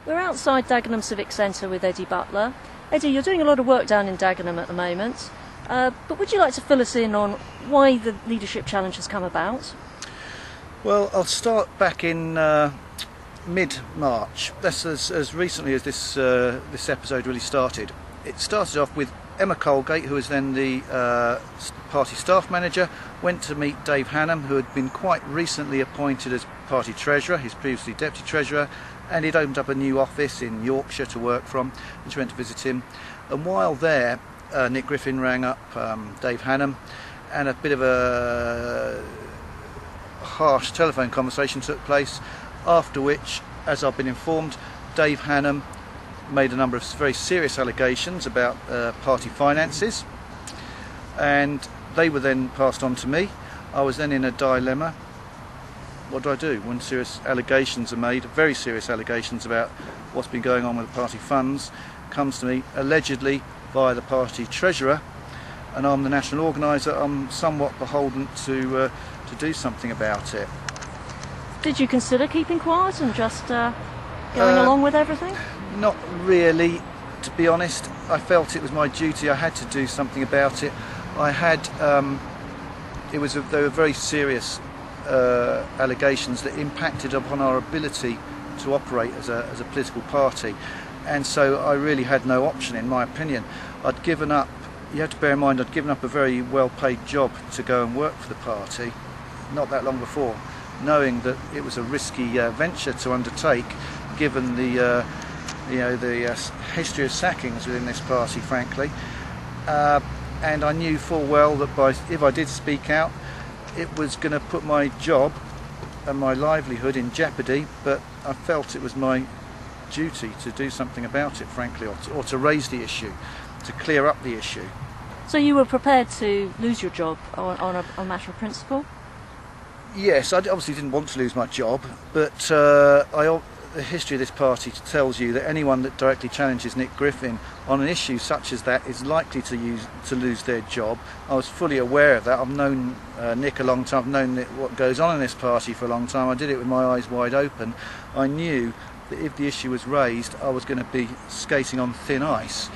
We're outside Dagenham Civic Centre with Eddy Butler. Eddy, you're doing a lot of work down in Dagenham at the moment, but would you like to fill us in on why the Leadership Challenge has come about? Well, I'll start back in mid-March. That's as recently as this episode really started. It started off with Emma Colgate, who was then the party staff manager, went to meet Dave Hannam, who had been quite recently appointed as party treasurer. He's previously deputy treasurer, and he'd opened up a new office in Yorkshire to work from, and she went to visit him. And while there, Nick Griffin rang up Dave Hannam, and a bit of a harsh telephone conversation took place, after which, as I've been informed, Dave Hannam made a number of very serious allegations about party finances, and they were then passed on to me. I was then in a dilemma. What do I do when serious allegations are made, very serious allegations about what's been going on with the party funds, comes to me allegedly via the party treasurer, and I'm the national organiser. I'm somewhat beholden to do something about it. Did you consider keeping quiet and just going along with everything? Not really, to be honest. I felt it was my duty. I had to do something about it. I had, they were very serious allegations that impacted upon our ability to operate as a political party, and so I really had no option, in my opinion. I'd given up. You have to bear in mind, I'd given up a very well-paid job to go and work for the party not that long before, knowing that it was a risky venture to undertake, given the history of sackings within this party, frankly. And I knew full well that if I did speak out, it was going to put my job and my livelihood in jeopardy, but I felt it was my duty to do something about it, frankly, or to raise the issue, to clear up the issue. So you were prepared to lose your job on a matter of principle? Yes, I obviously didn't want to lose my job, but the history of this party tells you that anyone that directly challenges Nick Griffin on an issue such as that is likely to lose their job. I was fully aware of that. I've known Nick a long time. I've known what goes on in this party for a long time. I did it with my eyes wide open. I knew that if the issue was raised, I was going to be skating on thin ice.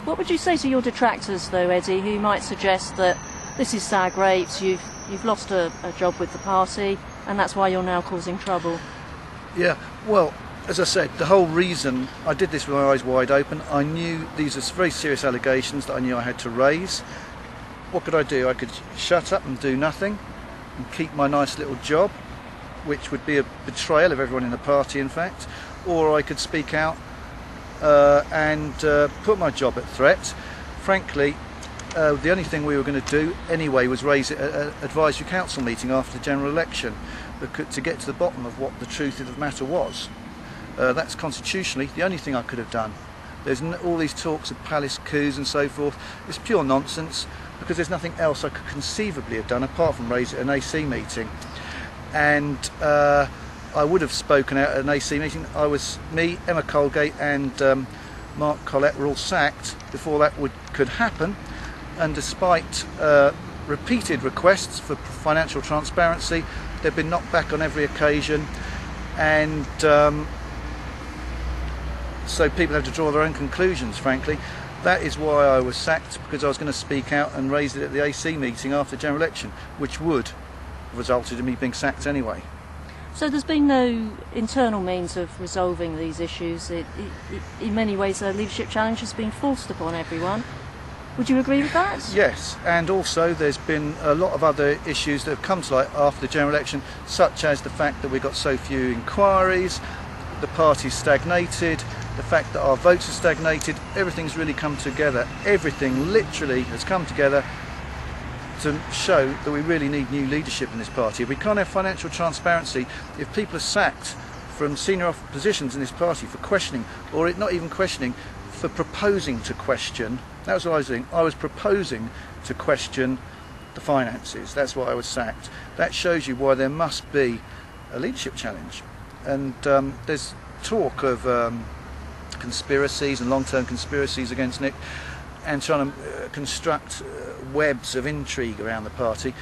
What would you say to your detractors, though, Eddy, who might suggest that this is sour grapes, you've lost a job with the party, and that's why you're now causing trouble? Yeah, well, as I said, the whole reason I did this with my eyes wide open, I knew these are very serious allegations that I knew I had to raise. What could I do? I could shut up and do nothing and keep my nice little job, which would be a betrayal of everyone in the party, in fact, or I could speak out and put my job at threat. Frankly, the only thing we were going to do anyway was raise it at an advisory council meeting after the general election, to get to the bottom of what the truth of the matter was. That's constitutionally the only thing I could have done. There's all these talks of palace coups and so forth. It's pure nonsense, because there's nothing else I could conceivably have done apart from raise it at an AC meeting. And I would have spoken out at an AC meeting. Me, Emma Colgate and Mark Collett were all sacked before that could happen, and despite repeated requests for financial transparency, they've been knocked back on every occasion, and so people have to draw their own conclusions, frankly. That is why I was sacked, because I was going to speak out and raise it at the AC meeting after the general election, which would have resulted in me being sacked anyway. So there's been no internal means of resolving these issues. In many ways, the Leadership Challenge has been forced upon everyone. Would you agree with that? Yes, and also there's been a lot of other issues that have come to light after the general election, such as the fact that we got so few inquiries, the party's stagnated, the fact that our votes have stagnated. Everything's really come together. Everything literally has come together to show that we really need new leadership in this party. If we can't have financial transparency, if people are sacked from senior positions in this party for questioning, or not even questioning, for proposing to question. That was what I was doing. I was proposing to question the finances. That's why I was sacked. That shows you why there must be a leadership challenge. And there's talk of conspiracies and long-term conspiracies against Nick, and trying to construct webs of intrigue around the party,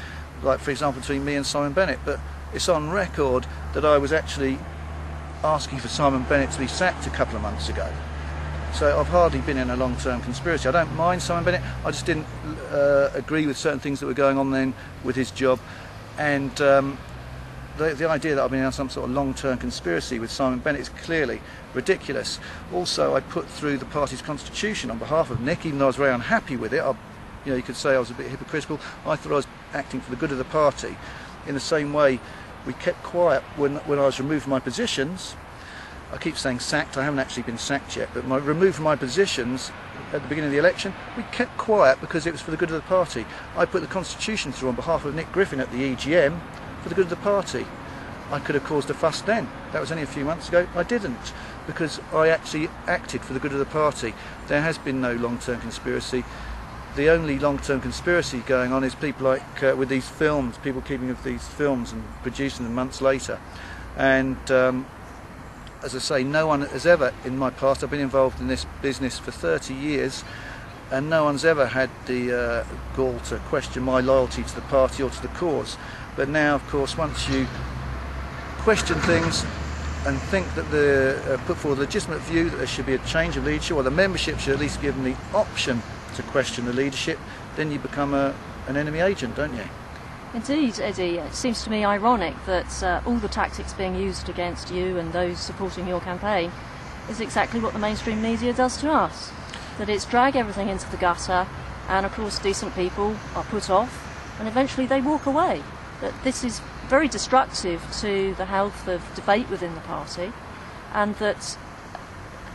like, for example, between me and Simon Bennett. But it's on record that I was actually asking for Simon Bennett to be sacked a couple of months ago. So I've hardly been in a long-term conspiracy. I don't mind Simon Bennett, I just didn't agree with certain things that were going on then with his job. And the idea that I've been in some sort of long-term conspiracy with Simon Bennett is clearly ridiculous. Also, I put through the party's constitution on behalf of Nick, even though I was very unhappy with it. You could say I was a bit hypocritical. I thought I was acting for the good of the party. In the same way, we kept quiet when I was removed from my positions. I keep saying sacked, I haven't actually been sacked yet, but removed from my positions at the beginning of the election, we kept quiet because it was for the good of the party. I put the constitution through on behalf of Nick Griffin at the EGM for the good of the party. I could have caused a fuss then. That was only a few months ago. I didn't, because I actually acted for the good of the party. There has been no long-term conspiracy. The only long-term conspiracy going on is people like with these films, people keeping of these films and producing them months later. And as I say, no one has ever, in my past, I've been involved in this business for 30 years, and no one's ever had the gall to question my loyalty to the party or to the cause. But now, of course, once you question things and think that put forward a legitimate view that there should be a change of leadership, or the membership should at least be given the option to question the leadership, then you become an enemy agent, don't you? Indeed, Eddie. It seems to me ironic that all the tactics being used against you and those supporting your campaign is exactly what the mainstream media does to us. That it's drag everything into the gutter, and of course decent people are put off and eventually they walk away. That this is very destructive to the health of debate within the party, and that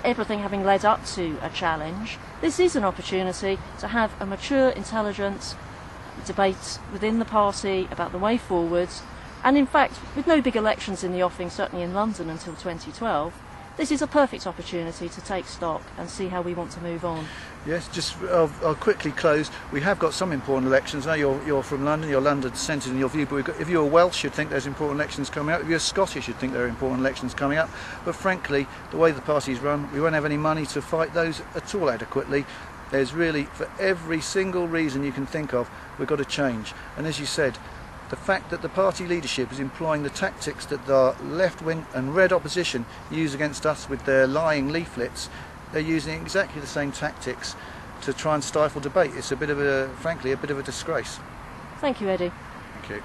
everything having led up to a challenge, this is an opportunity to have a mature, intelligent debate within the party about the way forward. And in fact, with no big elections in the offing, certainly in London until 2012, this is a perfect opportunity to take stock and see how we want to move on. Yes, I'll quickly close. We have got some important elections. Now you're from London, you're London-centred in your view, but if you're Welsh, you'd think there's important elections coming up. If you're Scottish, you'd think there are important elections coming up. But frankly, the way the party's run, we won't have any money to fight those at all adequately. There's really, for every single reason you can think of, we've got to change. And as you said, the fact that the party leadership is employing the tactics that the left-wing and red opposition use against us with their lying leaflets, they're using exactly the same tactics to try and stifle debate. It's frankly, a bit of a disgrace. Thank you, Eddie. Thank you.